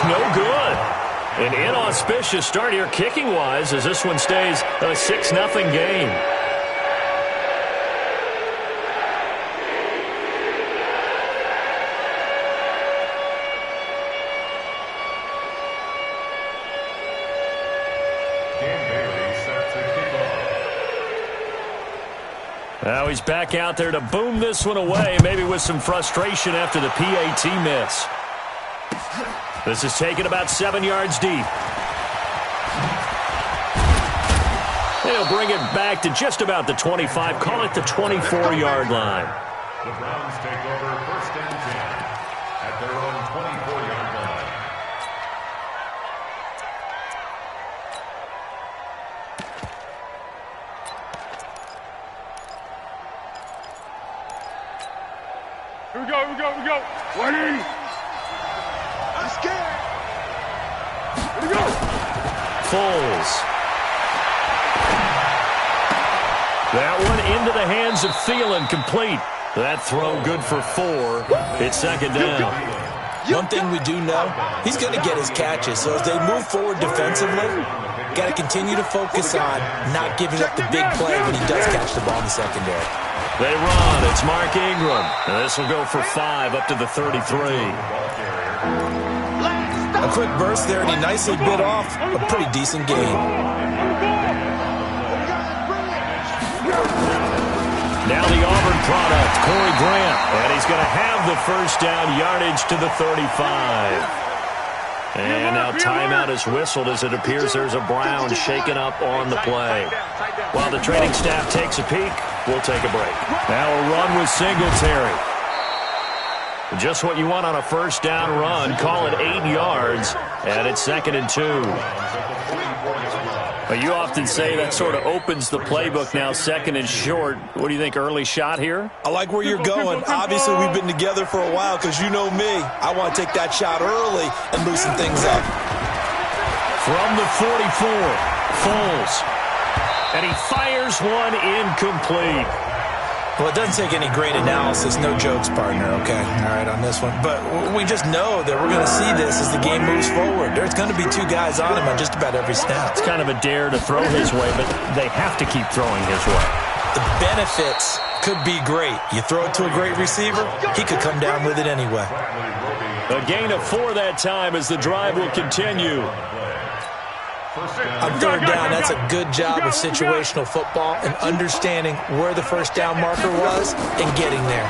no good. An inauspicious start here kicking-wise as this one stays a 6-0 game. Now he's back out there to boom this one away, maybe with some frustration after the PAT miss. This is taken about 7 yards deep. He'll bring it back to just about the 25, call it the 24-yard line. The Browns take over 1st and 10 at their own 24-yard line. Here we go. 180. I'm scared. Here we go. Foles. That one into the hands of Thielen, complete. That throw good for 4. It's 2nd down. One thing we do know, he's going to get his catches. So as they move forward defensively, got to continue to focus on not giving up the big play when he does catch the ball in the secondary. They run. It's Mark Ingram. And this will go for 5 up to the 33. A quick burst there, and he nicely bit off a pretty decent gain. Now the Auburn product, Corey Grant. And he's going to have the 1st down yardage to the 35. And now timeout is whistled as it appears there's a Brown shaken up on the play. While the training staff takes a peek, we'll take a break. Now a run with Singletary. Just what you want on a 1st down run. Call it 8 yards, and it's 2nd and 2. But you often say that sort of opens the playbook now, 2nd and short. What do you think, early shot here? I like where you're going. Obviously, we've been together for a while because you know me. I want to take that shot early and loosen things up. From the 44, Foles. And he fires one incomplete. Well, it doesn't take any great analysis. No jokes, partner, okay? All right, on this one. But we just know that we're going to see this as the game moves forward. There's going to be 2 guys on him on just about every snap. It's kind of a dare to throw his way, but they have to keep throwing his way. The benefits could be great. You throw it to a great receiver, he could come down with it anyway. A gain of 4 that time as the drive will continue. On 3rd down, that's a good job of situational football and understanding where the 1st down marker was and getting there.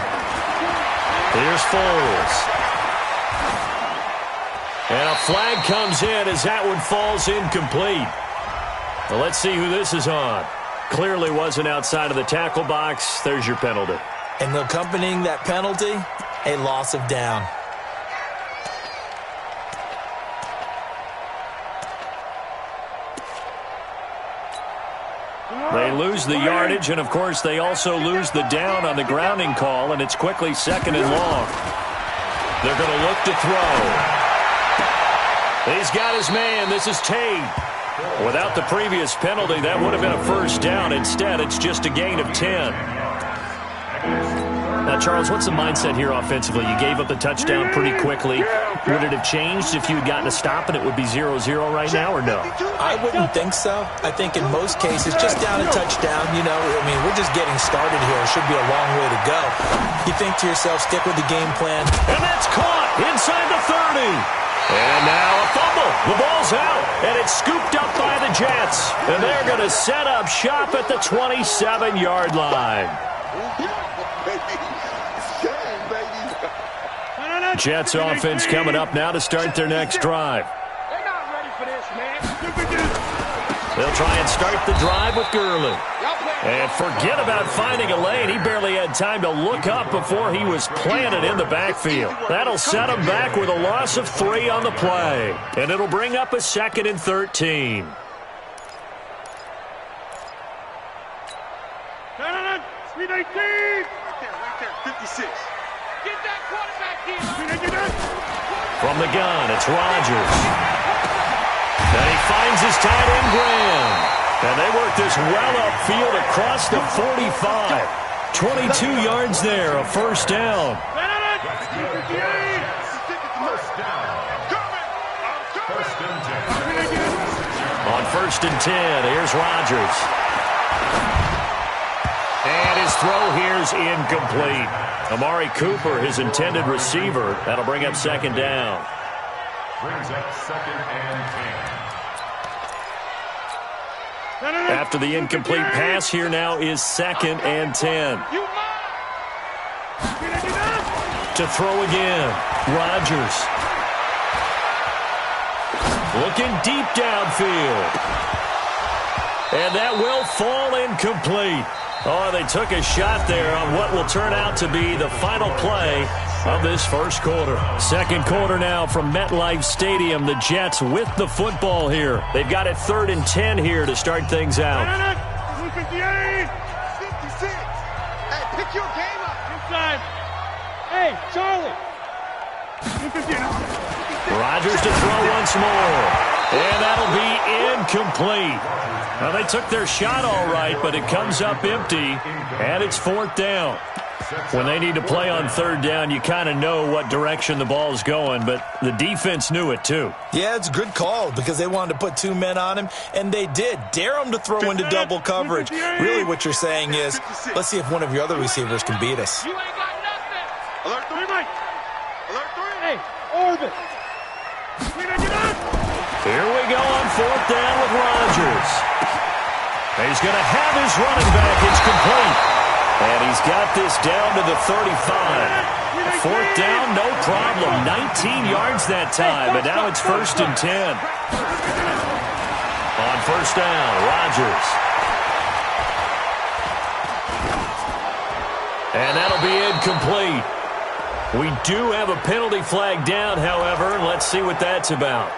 Here's Foles. And a flag comes in as that one falls incomplete. Well, let's see who this is on. Clearly wasn't outside of the tackle box. There's your penalty. And accompanying that penalty, a loss of down. They lose the yardage, and, of course, they also lose the down on the grounding call, and it's quickly 2nd and long. They're going to look to throw. He's got his man. This is Tate. Without the previous penalty, that would have been a 1st down. Instead, it's just a gain of 10. Now, Charles, what's the mindset here offensively? You gave up the touchdown pretty quickly. Would it have changed if you had gotten a stop and it would be 0-0 right now, or no? I wouldn't think so. I think in most cases, just down a touchdown, you know, I mean, we're just getting started here. It should be a long way to go. You think to yourself, stick with the game plan. And that's caught inside the 30. And now a fumble. The ball's out, and it's scooped up by the Jets. And they're going to set up shop at the 27-yard line. Jets offense coming up now to start their next drive. They're not ready for this, man. They'll try and start the drive with Gurley. And forget about finding a lane. He barely had time to look up before he was planted in the backfield. That'll set him back with a loss of 3 on the play. And it'll bring up a 2nd and 13. Sweet 18. Right there, 56. Get that quarterback here. From the gun, it's Rodgers. And he finds his tight end, Graham. And they work this well upfield across the 45. 22 yards there, a 1st down. First and 10. On 1st and 10, here's Rodgers. And his throw here's incomplete. Amari Cooper, his intended receiver. That'll bring up 2nd down. Brings up 2nd and 10. After the incomplete pass, here now is 2nd and 10. To throw again, Rodgers. Looking deep downfield. And that will fall incomplete. Oh, they took a shot there on what will turn out to be the final play of this first quarter. Second quarter now from MetLife Stadium. The Jets with the football here. They've got it 3rd and 10 here to start things out. 58, 56. Hey, pick your game up. Inside. Hey, Charlie. Rodgers to throw once more. And that'll be incomplete. Now, they took their shot all right, but it comes up empty, and it's 4th down. When they need to play on 3rd down, you kind of know what direction the ball is going, but the defense knew it too. Yeah, it's a good call because they wanted to put 2 men on him, and they did. Dare him to throw into double coverage. Really what you're saying is, let's see if one of your other receivers can beat us. You ain't got nothing. Alert 3, Mike. Alert 3. Hey, orbit. Here we go on 4th down with Rodgers. He's going to have his running back. It's complete. And he's got this down to the 35. 4th down, no problem. 19 yards that time, but now it's 1st and 10. On 1st down, Rodgers. And that'll be incomplete. We do have a penalty flag down, however. Let's see what that's about.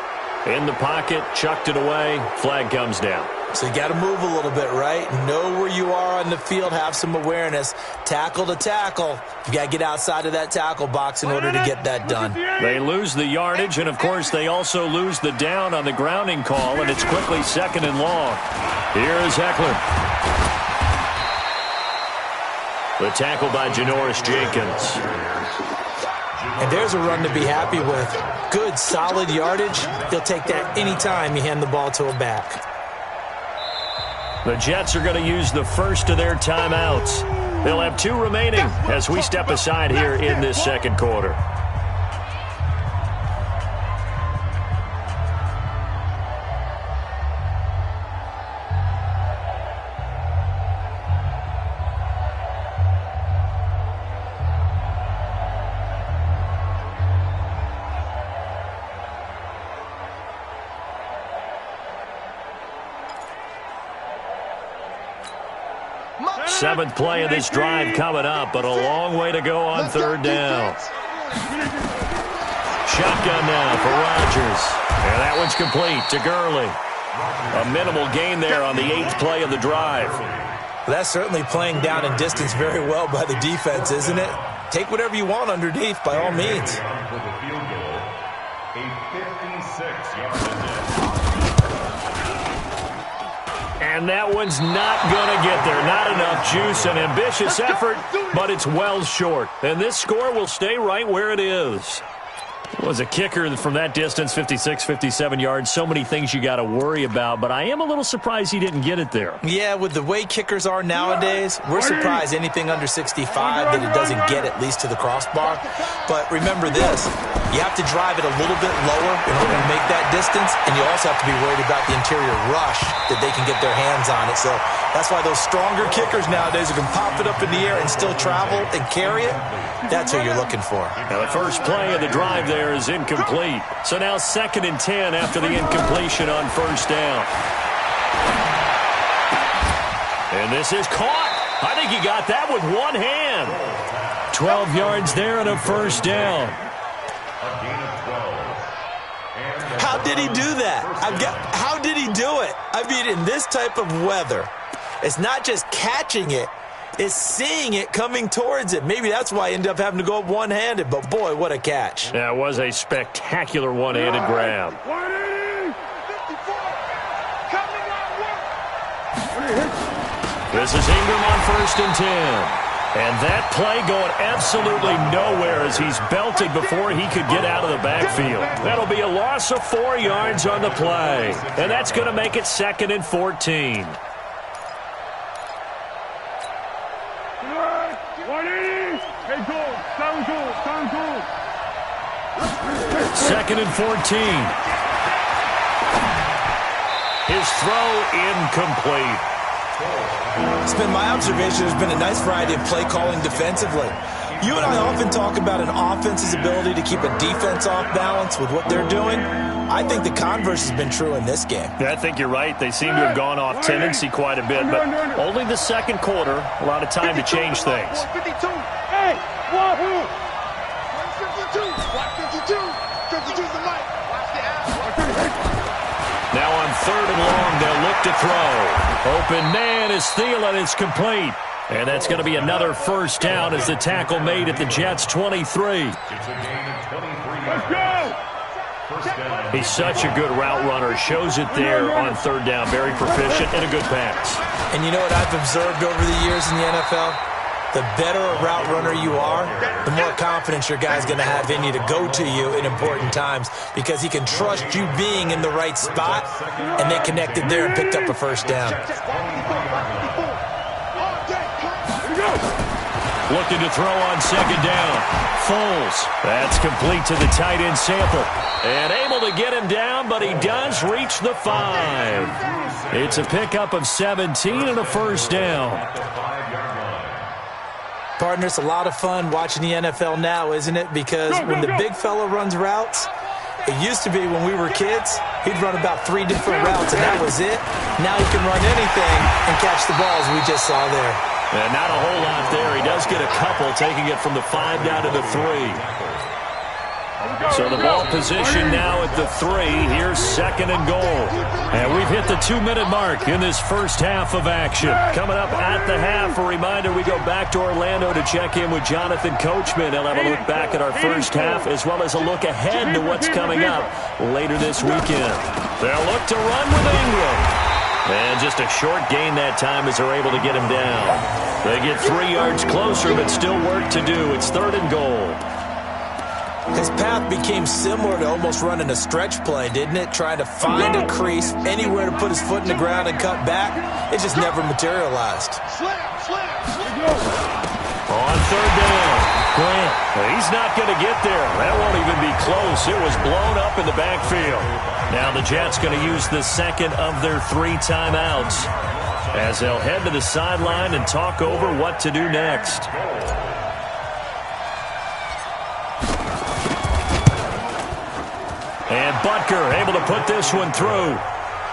In the pocket, chucked it away, flag comes down. So you got to move a little bit, right? Know where you are on the field, have some awareness. Tackle to tackle. You got to get outside of that tackle box in order to get that done. They lose the yardage, and, of course, they also lose the down on the grounding call, and it's quickly 2nd and long. Here's Eckler. The tackle by Janoris Jenkins. And there's a run to be happy with. Good, solid yardage. He'll take that anytime you hand the ball to a back. The Jets are going to use the first of their timeouts. They'll have 2 remaining as we step aside here in this second quarter. Seventh play of this drive coming up, but a long way to go on 3rd down. Shotgun now for Rodgers. And that one's complete to Gurley. A minimal gain there on the 8th play of the drive. Well, that's certainly playing down in distance very well by the defense, isn't it? Take whatever you want underneath, by all means. And that one's not going to get there. Not enough juice. An ambitious effort, but it's well short. And this score will stay right where it is. Was a kicker from that distance, 56, 57 yards. So many things you got to worry about, but I am a little surprised he didn't get it there. Yeah, with the way kickers are nowadays, we're surprised anything under 65 that it doesn't get at least to the crossbar. But remember this, you have to drive it a little bit lower in order to make that distance, and you also have to be worried about the interior rush that they can get their hands on it. So that's why those stronger kickers nowadays who can pop it up in the air and still travel and carry it, that's who you're looking for. Now the first play of the drive there is incomplete. So now 2nd and 10 after the incompletion on 1st down. And this is caught. I think he got that with one hand. 12 yards there and a 1st down. How did he do that? How did he do it? I mean, in this type of weather, it's not just catching it, it's seeing it coming towards it. Maybe that's why I ended up having to go up one-handed, but boy, what a catch. That was a spectacular one-handed grab. 180, 54, coming on. This is Ingram on 1st and 10. And that play going absolutely nowhere as he's belted before he could get out of the backfield. That'll be a loss of 4 yards on the play. And that's going to make it 2nd and 14. 2nd and 14. His throw incomplete. It's been my observation. There's been a nice variety of play calling defensively. You and I often talk about an offense's ability to keep a defense off balance with what they're doing. I think the converse has been true in this game. Yeah, I think you're right. They seem to have gone off tendency quite a bit, but only the second quarter, a lot of time to change things. 52. Hey, wahoo! 152. 52. 52's the light. Watch the ass. Now on 3rd and long, they'll look to throw. Open man is Thielen. It's complete. And that's going to be another first down as the tackle made at the Jets' 23. It's a gain of 23 yards. Let's go! First down. He's such a good route runner. Shows it there on 3rd down. Very proficient and a good pass. And you know what I've observed over the years in the NFL? The better a route runner you are, the more confidence your guy's going to have in you to go to you in important times because he can trust you being in the right spot, and they connected there and picked up a first down. Looking to throw on 2nd down. Foles. That's complete to the tight end Sample. And able to get him down, but he does reach the 5. It's a pickup of 17 and a first down. Partner, it's a lot of fun watching the NFL now, isn't it? Because when the big fella runs routes, it used to be when we were kids, he'd run about 3 different routes, and that was it. Now he can run anything and catch the balls we just saw there. And not a whole lot there. He does get a couple, taking it from the 5 down to the 3. So the ball position now at the 3. Here's 2nd and goal. And we've hit the 2-minute mark in this first half of action. Coming up at the half, a reminder, we go back to Orlando to check in with Jonathan Coachman. He'll have a look back at our first half as well as a look ahead to what's coming up later this weekend. They'll look to run with Ingram. And just a short gain that time as they're able to get him down. They get 3 yards closer, but still work to do. It's 3rd and goal. His path became similar to almost running a stretch play, didn't it? Trying to find a crease, anywhere to put his foot in the ground and cut back. It just never materialized. On 3rd down, Grant. He's not going to get there. That won't even be close. It was blown up in the backfield. Now the Jets going to use the 2nd of their 3 timeouts as they'll head to the sideline and talk over what to do next. And Butker able to put this one through.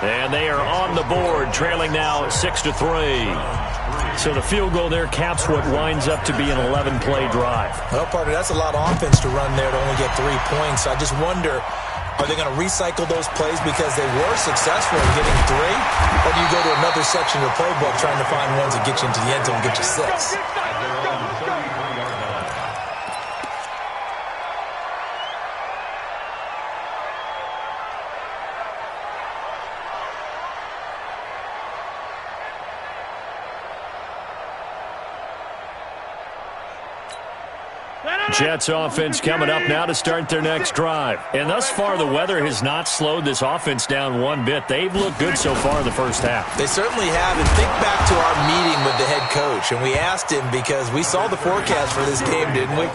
And they are on the board, trailing now 6-3. So the field goal there caps what winds up to be an 11-play drive. Well, partner, that's a lot of offense to run there to only get 3 points. I just wonder, are they going to recycle those plays because they were successful in getting 3? Or do you go to another section of the playbook trying to find ones that get you into the end zone and get you 6? Jets offense coming up now to start their next drive. And thus far, the weather has not slowed this offense down one bit. They've looked good so far in the first half. They certainly have. And think back to our meeting with the head coach. And we asked him because we saw the forecast for this game, didn't we?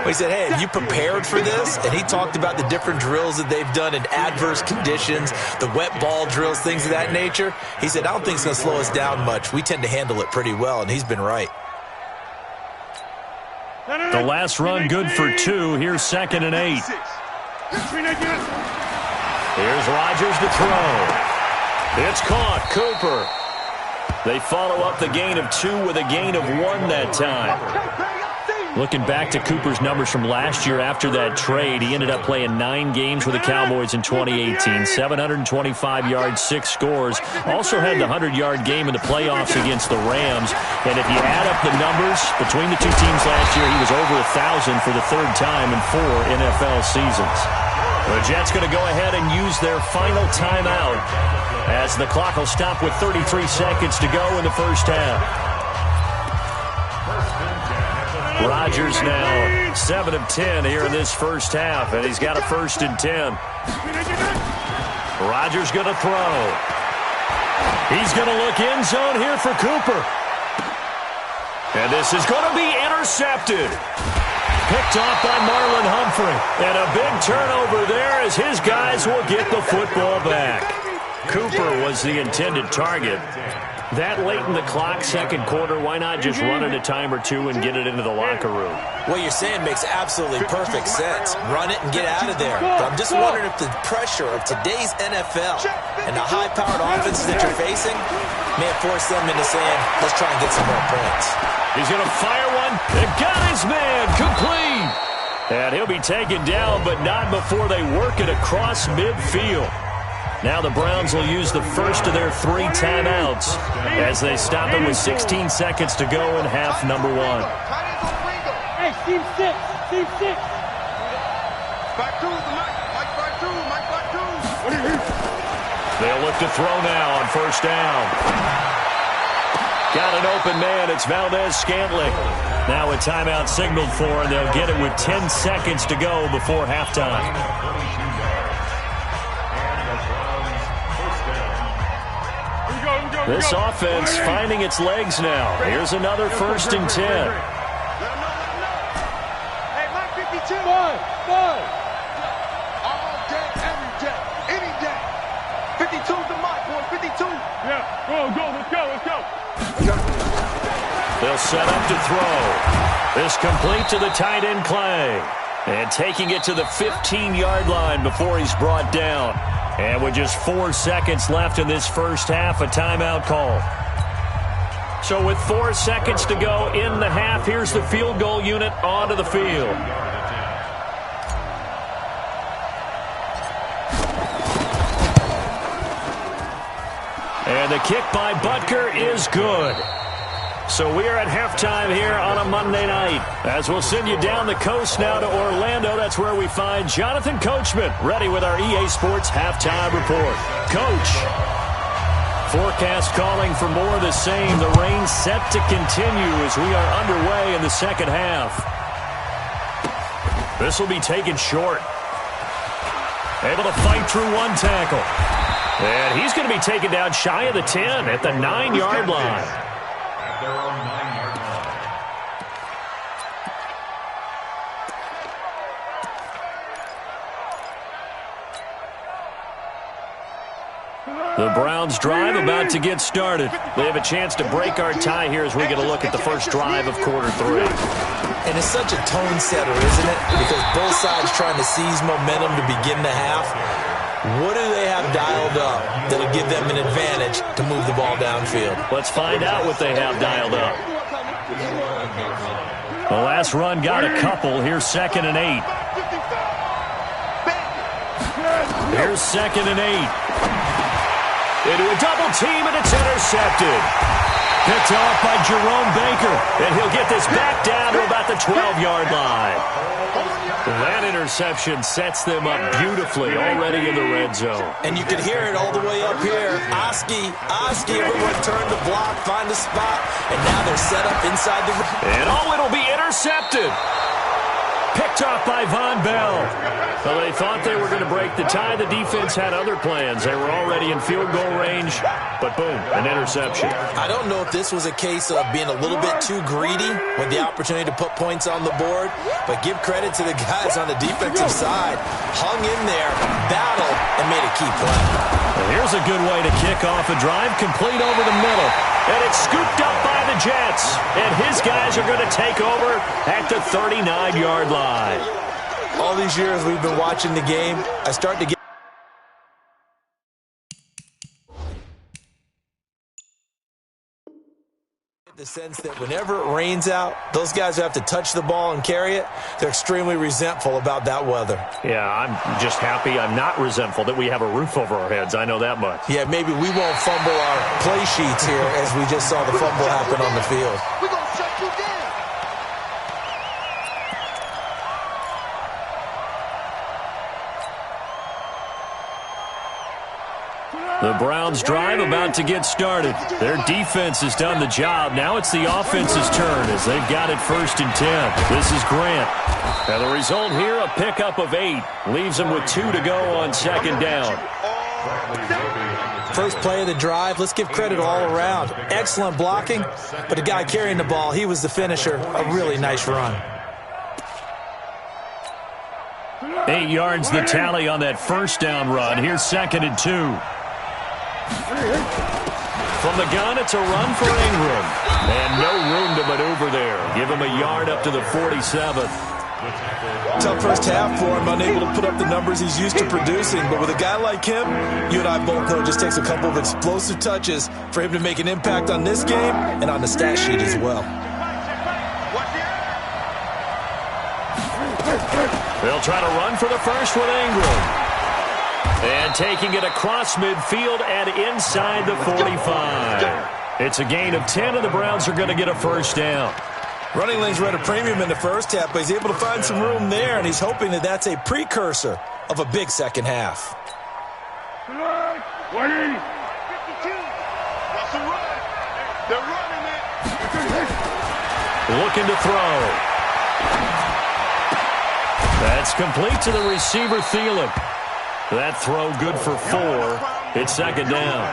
We said, hey, have you prepared for this? And he talked about the different drills that they've done in adverse conditions, the wet ball drills, things of that nature. He said, I don't think it's going to slow us down much. We tend to handle it pretty well, and he's been right. The last run good for 2. Here's 2nd and 8. Here's Rodgers to throw. It's caught. Cooper. They follow up the gain of 2 with a gain of 1 that time. Looking back to Cooper's numbers from last year after that trade, he ended up playing 9 games with the Cowboys in 2018. 725 yards, 6 scores. Also had the 100-yard game in the playoffs against the Rams. And if you add up the numbers between the 2 teams last year, he was over 1,000 for the 3rd time in 4 NFL seasons. The Jets going to go ahead and use their final timeout as the clock will stop with 33 seconds to go in the first half. Rodgers now 7 of 10 here in this first half, and he's got a 1st and 10. Rodgers going to throw. He's going to look end zone here for Cooper. And this is going to be intercepted. Picked off by Marlon Humphrey. And a big turnover there as his guys will get the football back. Cooper was the intended target. That late in the clock, second quarter, why not just run it a time or two and get it into the locker room? What you're saying makes absolutely perfect sense. Run it and get out of there. But I'm just wondering if the pressure of today's NFL and the high-powered offenses that you're facing may force them into saying, let's try and get some more points. He's going to fire one. They got his man. Complete. And he'll be taken down, but not before they work it across midfield. Now the Browns will use the first of their 3 timeouts as they stop it with 16 seconds to go in half number 1. Hey, team 6. Team 6. Back two, Mike back two. They'll look to throw now on first down. Got an open man. It's Valdez-Scantling. Now a timeout signaled for, and they'll get it with 10 seconds to go before halftime. This offense finding its legs now. Here's another 1st and 10. Hey, Mike 52. Five. All day, every day, any day. 52 to Mike, boy, 52. Yeah, let's go. They'll set up to throw. This complete to the tight end, Clay. And taking it to the 15-yard line before he's brought down. And with just 4 seconds left in this first half, a timeout call. So with 4 seconds to go in the half, here's the field goal unit onto the field. And the kick by Butker is good. So we are at halftime here on a Monday night. As we'll send you down the coast now to Orlando. That's where we find Jonathan Coachman ready with our EA Sports halftime report. Coach, forecast calling for more of the same. The rain set to continue as we are underway in the second half. This will be taken short. Able to fight through one tackle. And he's going to be taken down shy of the 10 at the 9-yard line. Their own 9-yard line. The Browns drive about to get started. They have a chance to break our tie here as we get a look at the first drive of quarter 3. And it's such a tone setter, isn't it? Because both sides trying to seize momentum to begin the half. What do they have dialed up that'll give them an advantage to move the ball downfield? Let's find out what they have dialed up. The last run got a couple. Here's 2nd and 8. Here's 2nd and 8. Into a double team, and it's intercepted. Picked off by Jerome Baker, and he'll get this back down to about the 12-yard line. That interception sets them up beautifully already in the red zone. And you can hear it all the way up here. Oski, everyone turn the block, find a spot, and now they're set up inside the... And it'll be intercepted. Picked off by Von Bell. Well, they thought they were going to break the tie. The defense had other plans. They were already in field goal range, but boom, an interception. I don't know if this was a case of being a little bit too greedy with the opportunity to put points on the board, but give credit to the guys on the defensive side. Hung in there, battled, and made a key play. Well, here's a good way to kick off a drive, complete over the middle. And it's scooped up by the Jets. And his guys are going to take over at the 39-yard line. All these years we've been watching the game, I start to get the sense that whenever it rains out, those guys who have to touch the ball and carry it, they're extremely resentful about that weather. Yeah, I'm just happy I'm not resentful that we have a roof over our heads. I know that much. Yeah, maybe we won't fumble our play sheets here as we just saw the fumble happen on the field. We're going to shut you down. The Browns' drive about to get started. Their defense has done the job. Now it's the offense's turn as they've got it 1st and 10. This is Grant. And the result here, a pickup of 8. Leaves them with 2 to go on 2nd down. First play of the drive, let's give credit all around. Excellent blocking, but the guy carrying the ball, he was the finisher. A really nice run. 8 yards the tally on that 1st down run. Here's 2nd and 2. From the gun, it's a run for Ingram. And no room to maneuver there. Give him a yard up to the 47th. Tough first half for him, unable to put up the numbers he's used to producing. But with a guy like him, you and I both know it just takes a couple of explosive touches for him to make an impact on this game and on the stat sheet as well. They'll try to run for the first with Ingram. And taking it across midfield and inside the 45. It's a gain of 10, and the Browns are going to get a 1st down. Running lanes were at a premium in the first half, but he's able to find some room there, and he's hoping that that's a precursor of a big second half. 180. 52. That's a run. They're running it. Looking to throw. That's complete to the receiver, Thielen. That throw good for 4. It's 2nd down.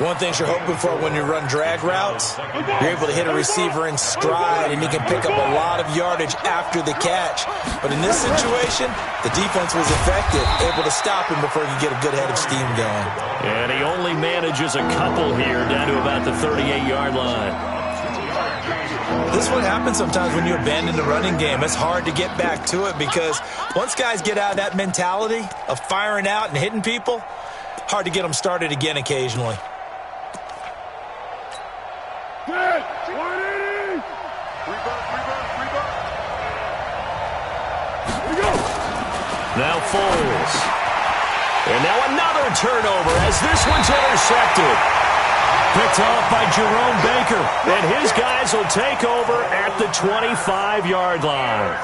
One thing you're hoping for when you run drag routes, you're able to hit a receiver in stride, and he can pick up a lot of yardage after the catch. But in this situation, the defense was effective, able to stop him before he could get a good head of steam going. And he only manages a couple here down to about the 38-yard line. This is what happens sometimes when you abandon the running game. It's hard to get back to it because once guys get out of that mentality of firing out and hitting people, hard to get them started again occasionally. Good. 180. Reverse. Here we go. Now Foles. And now another turnover as this one's intercepted. Picked off by Jerome Baker. And his guys will take over at the 25-yard line.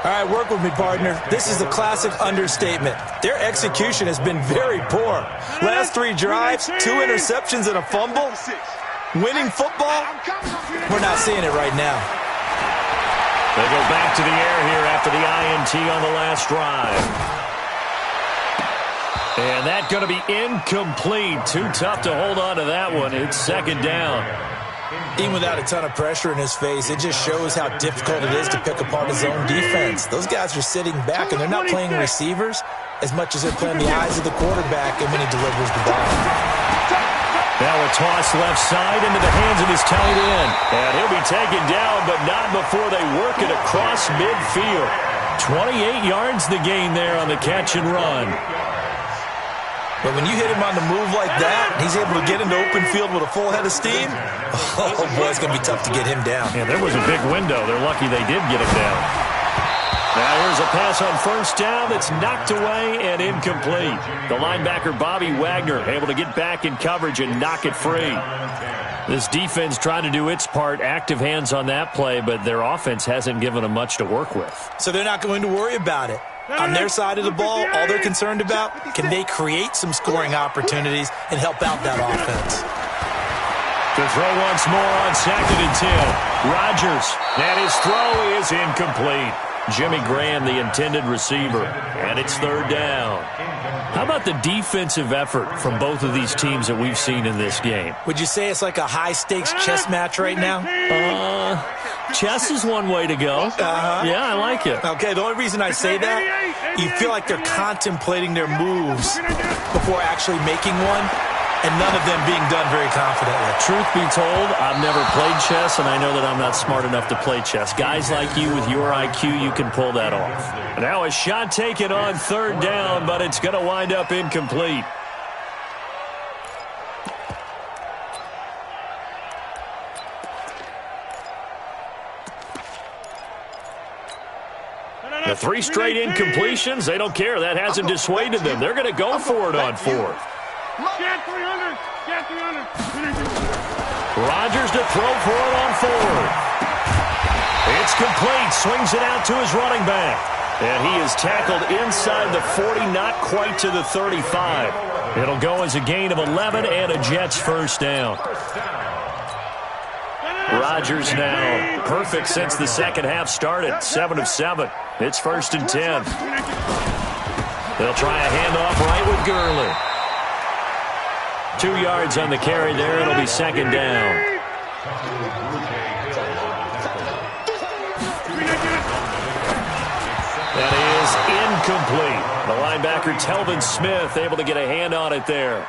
All right, work with me, partner. This is a classic understatement. Their execution has been very poor. Last 3 drives, 2 interceptions and a fumble. Winning football, we're not seeing it right now. They go back to the air here after the INT on the last drive. And that's going to be incomplete. Too tough to hold on to that one. It's 2nd down. Even without a ton of pressure in his face, it just shows how difficult it is to pick apart his own defense. Those guys are sitting back, and they're not playing receivers as much as they're playing the eyes of the quarterback and when he delivers the ball. Now a toss left side into the hands of his tight end. And he'll be taken down, but not before they work it across midfield. 28 yards the gain there on the catch and run. But when you hit him on the move like that, and he's able to get into open field with a full head of steam, oh boy, it's going to be tough to get him down. Yeah, there was a big window. They're lucky they did get him down. Now here's a pass on 1st down that's knocked away and incomplete. The linebacker, Bobby Wagner, able to get back in coverage and knock it free. This defense trying to do its part, active hands on that play, but their offense hasn't given them much to work with. So they're not going to worry about it. On their side of the ball, all they're concerned about, can they create some scoring opportunities and help out that offense? To throw once more on 2nd and 10. Rodgers, and his throw is incomplete. Jimmy Graham, the intended receiver, and it's 3rd down. How about the defensive effort from both of these teams that we've seen in this game? Would you say it's like a high-stakes chess match right now? Chess is one way to go. Yeah, I like it. Okay, the only reason I say that, you feel like they're contemplating their moves before actually making one, and none of them being done very confidently. Truth be told, I've never played chess, and I know that I'm not smart enough to play chess. Guys like you with your IQ, you can pull that off. Now a shot taken on 3rd down, but it's going to wind up incomplete. The 3 straight incompletions, they don't care. That hasn't dissuaded them. They're going to go for it on 4th. Get 300. Get 300. Rodgers to throw for it on 4th. It's complete. Swings it out to his running back. And he is tackled inside the 40, not quite to the 35. It'll go as a gain of 11 and a Jets first down. Rodgers now perfect since the second half started, 7 of 7. It's 1st and 10. They'll try a handoff right with Gurley. 2 yards on the carry there. It'll be 2nd down. That is incomplete. The linebacker, Telvin Smith, able to get a hand on it there.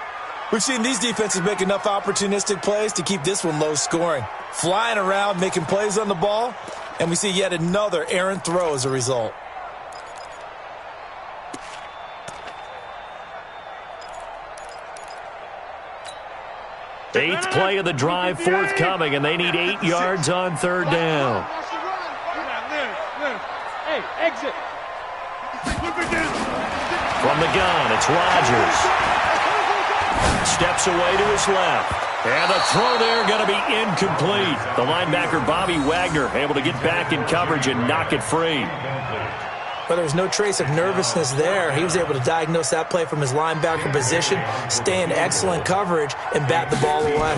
We've seen these defenses make enough opportunistic plays to keep this one low scoring. Flying around, making plays on the ball, and we see yet another errant throw as a result. Eighth play of the drive forthcoming, and they need 8 yards on 3rd down. Hey, exit. From the gun, it's Rodgers. Steps away to his left. And the throw there going to be incomplete. The linebacker, Bobby Wagner, able to get back in coverage and knock it free. But there's no trace of nervousness there. He was able to diagnose that play from his linebacker position, stay in excellent coverage, and bat the ball away.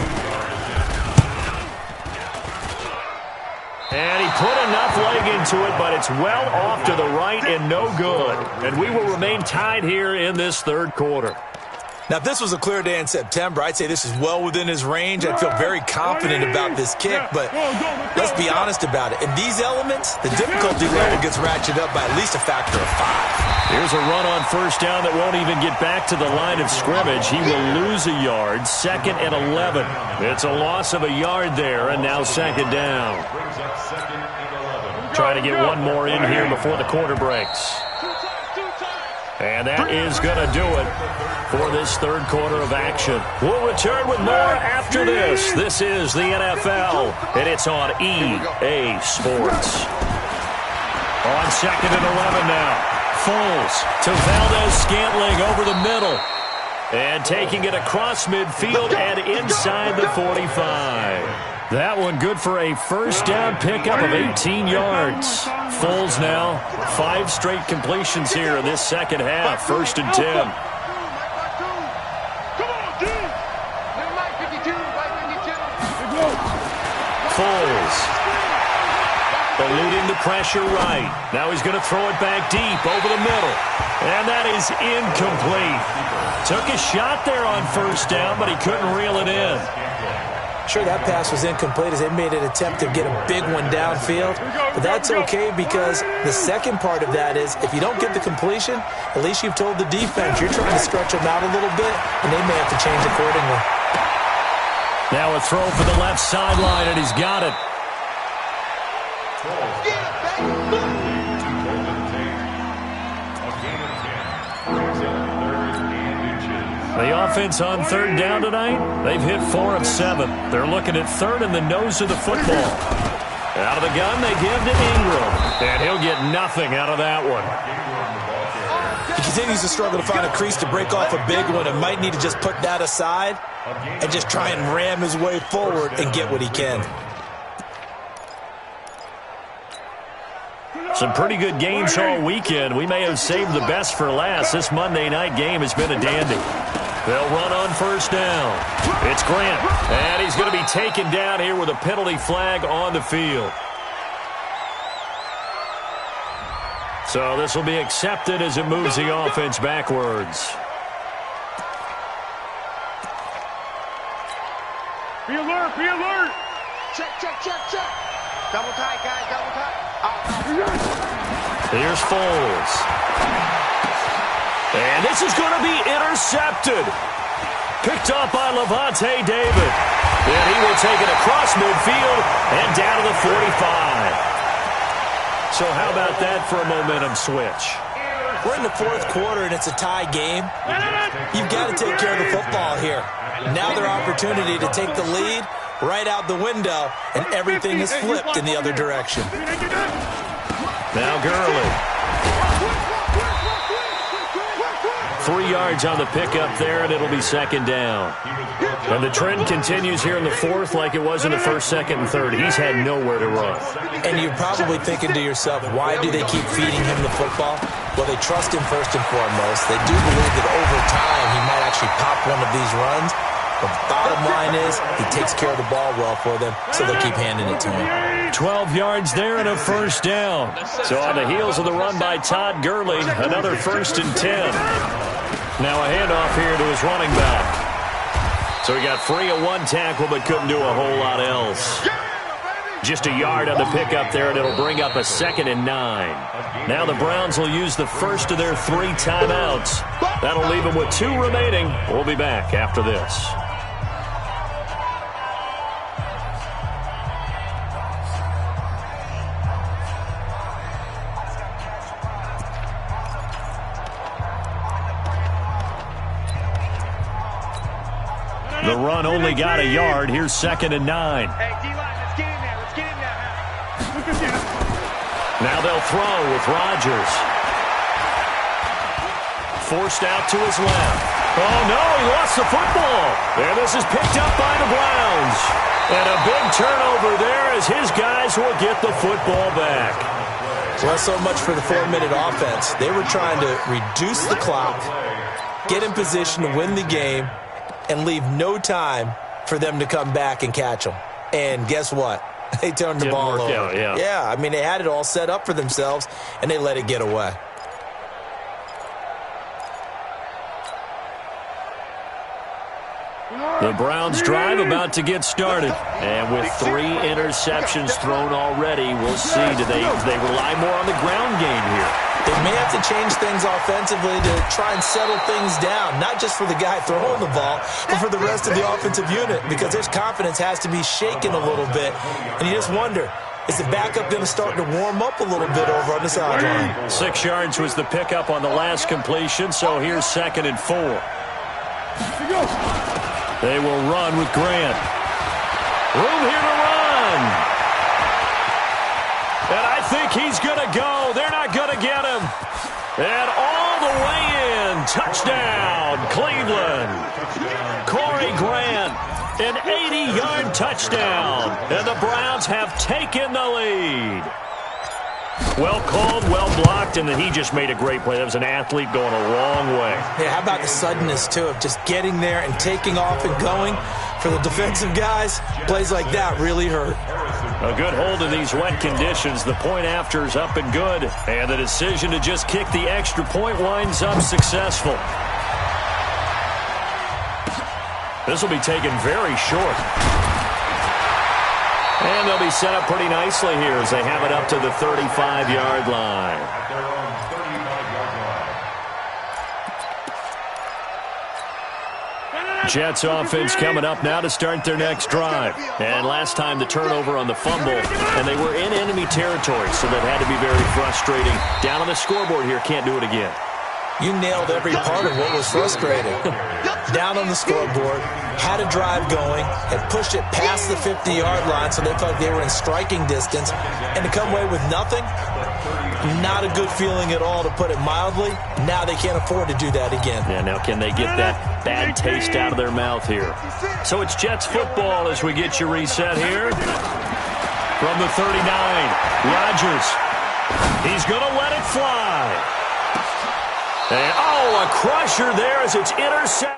And he put enough leg into it, but it's well off to the right and no good. And we will remain tied here in this 3rd quarter. Now, if this was a clear day in September, I'd say this is well within his range. I'd feel very confident about this kick, but let's be honest about it. In these elements, the difficulty level gets ratcheted up by at least a factor of 5. Here's a run on 1st down that won't even get back to the line of scrimmage. He will lose a yard, 2nd and 11. It's a loss of a yard there, and now 2nd down. Try to get one more in here before the quarter breaks. And that is going to do it for this 3rd quarter of action. We'll return with more after this. This is the NFL, and it's on EA Sports. On 2nd and 11 now. Foles to Valdez-Scantling over the middle. And taking it across midfield and inside the 45. That one good for a 1st down pickup of 18 yards. Foles now, 5 straight completions here in this 2nd half. 1st and 10. Foles eluding the pressure right. Now he's going to throw it back deep over the middle. And that is incomplete. Took a shot there on 1st down, but he couldn't reel it in. Sure, that pass was incomplete as they made an attempt to get a big one downfield, but that's okay because the second part of that is if you don't get the completion, at least you've told the defense you're trying to stretch them out a little bit, and they may have to change accordingly. Now a throw for the left sideline, and he's got it. The offense on 3rd down tonight, they've hit 4 of 7. They're looking at 3rd in the nose of the football. Out of the gun, they give to Ingram. And he'll get nothing out of that one. He continues to struggle to find a crease to break off a big one and might need to just put that aside and just try and ram his way forward and get what he can. Some pretty good games all weekend. We may have saved the best for last. This Monday night game has been a dandy. They'll run on 1st down. It's Grant, and he's going to be taken down here with a penalty flag on the field. So this will be accepted as it moves the offense backwards. Be alert, be alert. Check, check, check, check. Double tight, guys, double tight. Here's Foles. And this is going to be intercepted. Picked up by Levante David. And he will take it across midfield and down to the 45. So how about that for a momentum switch? We're in the 4th quarter, and it's a tie game. You've got to take care of the football here. Now their opportunity to take the lead right out the window, and everything is flipped in the other direction. Now Gurley. 3 yards on the pickup there, and it'll be second down. And the trend continues here in the fourth like it was in the first, second, and third. He's had nowhere to run. And you're probably thinking to yourself, why do they keep feeding him the football? Well, they trust him first and foremost. They do believe that over time he might actually pop one of these runs. But the bottom line is he takes care of the ball well for them, so they'll keep handing it to him. 12 yards there and a first down. So on the heels of the run by Todd Gurley, another 1st and 10. Now a handoff here to his running back. So he got free of one tackle but couldn't do a whole lot else. Just a yard on the pickup there, and it'll bring up a 2nd and 9. Now the Browns will use the first of their 3 timeouts. That'll leave them with 2 remaining. We'll be back after this. The run only got a yard. Here's 2nd and 9. Hey, D-line, let's get in there. Let's get in there. Now they'll throw with Rodgers. Forced out to his left. Oh, no, he lost the football. And this is picked up by the Browns. And a big turnover there as his guys will get the football back. Well, so much for the 4-minute offense. They were trying to reduce the clock, get in position to win the game, and leave no time for them to come back and catch them. And guess what? They turned the ball over. Out, yeah. Yeah, I mean, they had it all set up for themselves, and they let it get away. The Browns drive about to get started. And with 3 interceptions thrown already, we'll see. Do they rely more on the ground game here? They may have to change things offensively to try and settle things down, not just for the guy throwing the ball, but for the rest of the offensive unit, because their confidence has to be shaken a little bit. And you just wonder, is the backup going to start to warm up a little bit over on the sideline? 6 yards was the pickup on the last completion, so here's 2nd and 4. They will run with Grant. Room here to run. And I think he's going to go. They're not going to get him. And all the way in. Touchdown, Cleveland. Corey Grant, an 80-yard touchdown. And the Browns have taken the lead. Well called, well blocked, and then he just made a great play. That was an athlete going a long way. Yeah, how about the suddenness, too, of just getting there and taking off and going? For the defensive guys, plays like that really hurt. A good hold in these wet conditions. The point after is up and good. And the decision to just kick the extra point winds up successful. This will be taken very short. And they'll be set up pretty nicely here as they have it up to the 35-yard line. At their own 35-yard line. Jets offense coming up now to start their next drive. And last time the turnover on the fumble, and they were in enemy territory, so that had to be very frustrating. Down on the scoreboard here, can't do it again. You nailed every part of what was frustrating. Down on the scoreboard, had a drive going, had pushed it past the 50-yard line so they felt like they were in striking distance, and to come away with nothing, not a good feeling at all, to put it mildly. Now they can't afford to do that again. Yeah, now can they get that bad taste out of their mouth here? So it's Jets football as we get you reset here. From the 39, Rodgers. He's going to let it fly. And, oh, a crusher there as it's intercepted.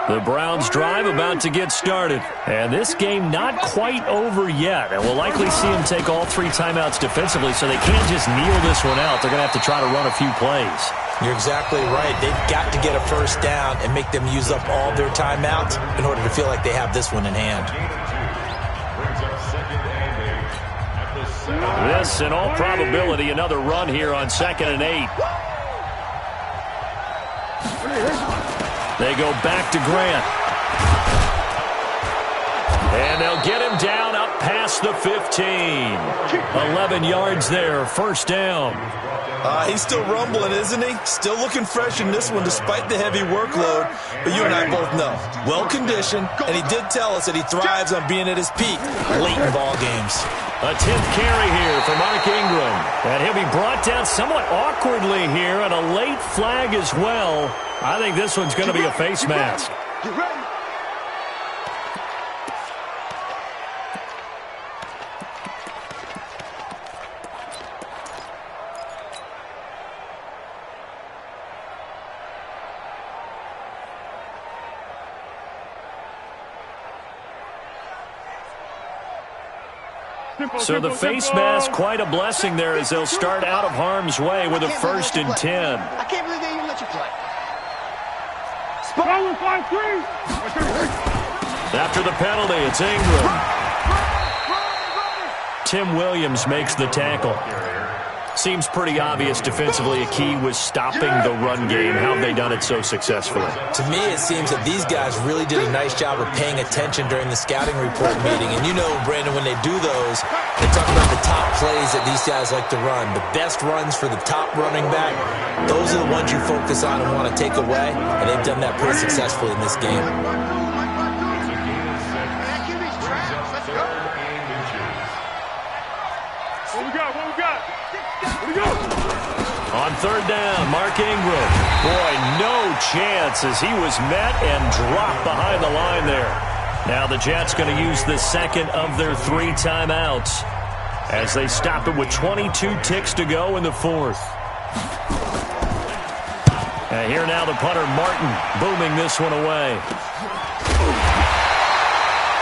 The Browns drive about to get started. And this game not quite over yet. And we'll likely see them take all 3 timeouts defensively, so they can't just kneel this one out. They're going to have to try to run a few plays. You're exactly right. They've got to get a first down and make them use up all their timeouts in order to feel like they have this one in hand. This, in all probability, another run here on 2nd and 8. They go back to Grant. And they'll get him down up past the 15. 11 yards there, first down. He's still rumbling, isn't he? Still looking fresh in this one despite the heavy workload. But you and I both know, well-conditioned, and he did tell us that he thrives on being at his peak late in ball games. A 10th carry here for Mark Ingram. And he'll be brought down somewhat awkwardly here, and a late flag as well. I think this one's going to be a face mask. Get ready. So the face mask, quite a blessing there as they'll start out of harm's way with a 1st and 10. I can't believe they even let you play. After the penalty, it's Ingram. Tim Williams makes the tackle. Seems pretty obvious defensively a key was stopping the run game. How have they done it so successfully? To me, it seems that these guys really did a nice job of paying attention during the scouting report meeting. And you know, Brandon, when they do those, they talk about the top plays that these guys like to run. The best runs for the top running back, those are the ones you focus on and want to take away. And they've done that pretty successfully in this game. On 3rd down, Mark Ingram. Boy, no chance as he was met and dropped behind the line there. Now the Jets going to use the 2nd of their 3 timeouts as they stop it with 22 ticks to go in the 4th. And here now the punter, Martin, booming this one away.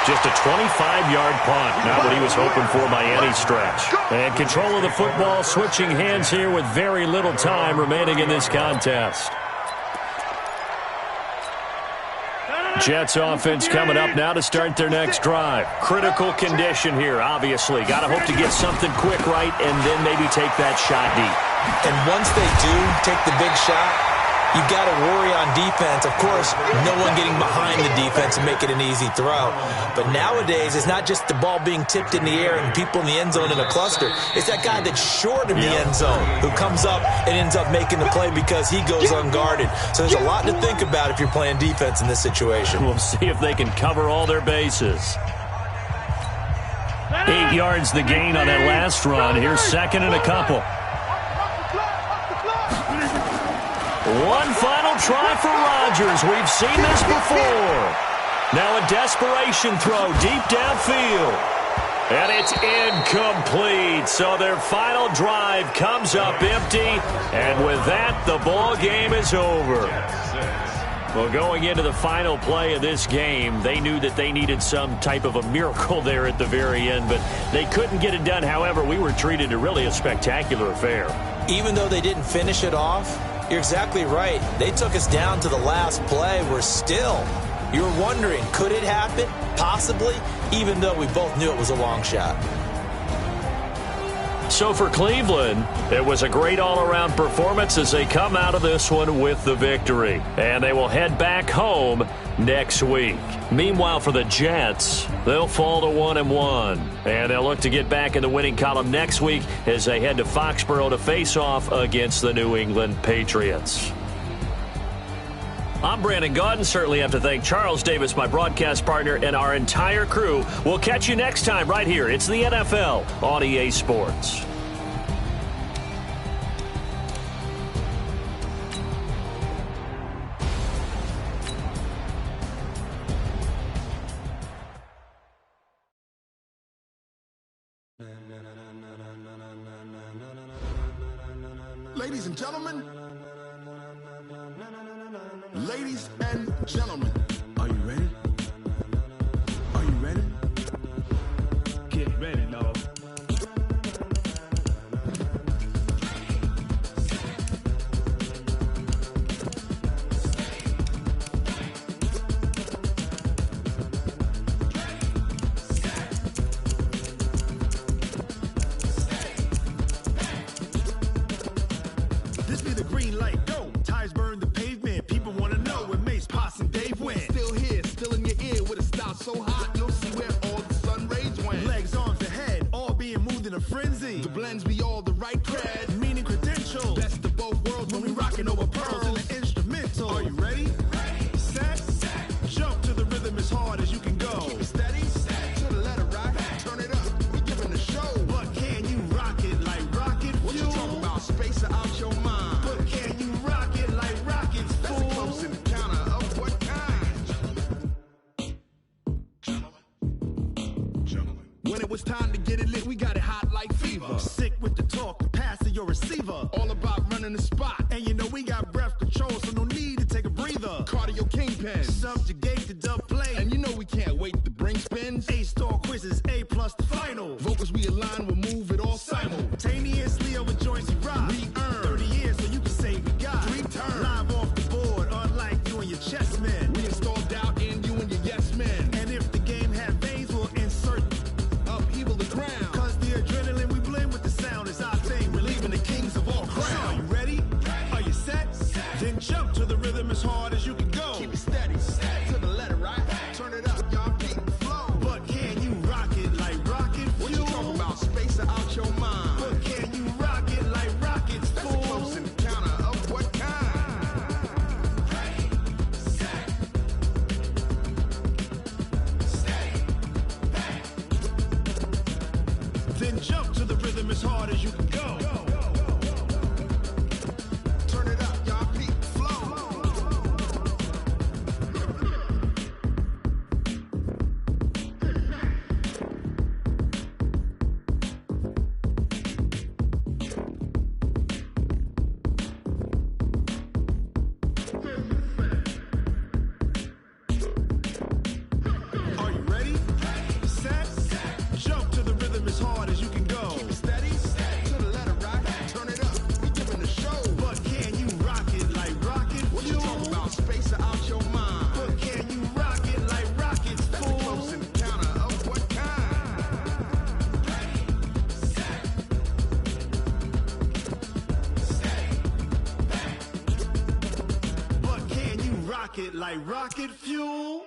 Just a 25-yard punt. Not what he was hoping for by any stretch. And control of the football, switching hands here with very little time remaining in this contest. Jets offense coming up now to start their next drive. Critical condition here, obviously. Got to hope to get something quick right and then maybe take that shot deep. And once they do take the big shot, you've got to worry on defense. Of course, no one getting behind the defense and make it an easy throw. But nowadays, it's not just the ball being tipped in the air and people in the end zone in a cluster. It's that guy that's short of the end zone who comes up and ends up making the play because he goes unguarded. So there's a lot to think about if you're playing defense in this situation. We'll see if they can cover all their bases. 8 yards the gain on that last run. Here's 2nd and a couple. One final try for Rodgers. We've seen this before. Now a desperation throw deep downfield. And it's incomplete. So their final drive comes up empty. And with that, the ball game is over. Well, going into the final play of this game, they knew that they needed some type of a miracle there at the very end, but they couldn't get it done. However, we were treated to really a spectacular affair. Even though they didn't finish it off, you're exactly right. They took us down to the last play. We're still, you're wondering, could it happen? Possibly, even though we both knew it was a long shot. So for Cleveland, it was a great all-around performance as they come out of this one with the victory. And they will head back home next week. Meanwhile, for the Jets, they'll fall to 1-1. And they'll look to get back in the winning column next week as they head to Foxborough to face off against the New England Patriots. I'm Brandon Gaudin. Certainly have to thank Charles Davis, my broadcast partner, and our entire crew. We'll catch you next time right here. It's the NFL on EA Sports. Ladies and gentlemen, ladies and gentlemen, are you ready? Are you ready? Get ready, dog. This be the green light, go. Tires burn the pavement. People want to know what makes possible. so hot, you'll see where all the sun rays went. Legs, arms, and head, all being moved in a frenzy. The blends be all the right cred, Meaning credentials. best of both worlds When we rockin' over pearls in the instrumental. Are you ready? Set, jump to the rhythm as hard as you can go. Keep it steady, to the letter right, turn it up, we giving the show. But can you rock it like rocket What you fuel? talking about, space out your mind? But can you rock it like rockets, That's a close fool? encounter of what kind? Gentlemen. When it was time to get it lit, we got it hot like fever. Sick with the talk, the pass to your receiver. All about running the spot. And you know we got breath control, so no need to take a breather. Cardio kingpin. Subjugate the dub play. And you know we can't wait to bring spins. A-star quizzes, A+ the final. Vocals we align, we'll move it all Simultaneously over joints we rock. We earn 30 years so you can say we got 3 turns. live off the board, unlike you and your chess men. We install doubt in you and your yes men. And if the game had veins, we'll insert. Upheaval the ground. Cause the adrenaline we blend with the sound is our thing, relieving the kings of all crowns. Are you ready? Are you set? Then jump to the rhythm as hard as you can go. Keep it steady, to the letter right. Turn it up, y'all keep the flow. But can you rock it like rocket fuel? What you talking about, space out your mind? But can you rock it like rockets, That's a fool? close encounter of what kind? Then jump to the rhythm as hard as you can go. Turn it up, y'all keep the flow. Are you ready? Set, jump to the rhythm as hard as you can go. Steady, to the letter right. Turn it up, we giving the show. But can you rock it like rocket What you fuel? talking about, space out your mind? But can you rock it like rockets, That's a fool? close encounter of what kind? But can you rock it like rocket fuel?